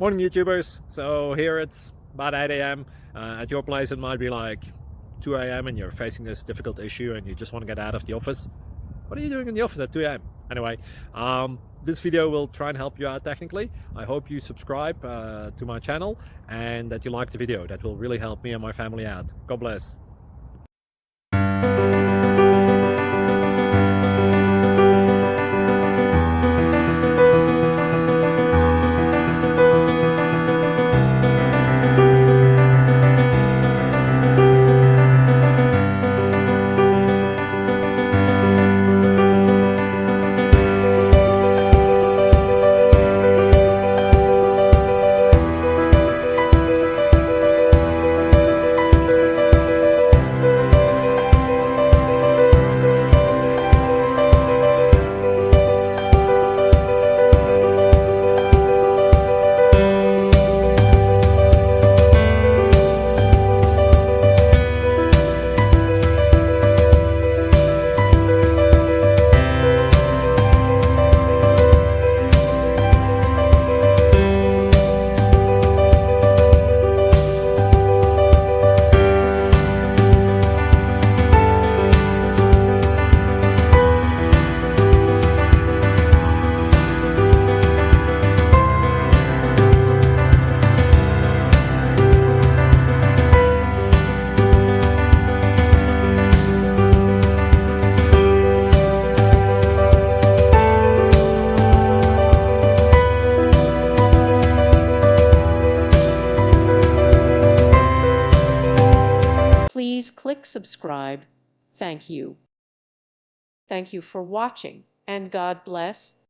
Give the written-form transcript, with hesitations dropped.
Morning, YouTubers. So here it's about 8 a.m. At your place, it might be like 2 a.m. and you're facing this difficult issue and you just want to get out of the office. What are you doing in the office at 2 a.m.? Anyway, this video will try and help you out technically. I hope you subscribe to my channel and that you like the video. That will really help me and my family out. God bless. Please click subscribe. Thank you. Thank you for watching, and God bless.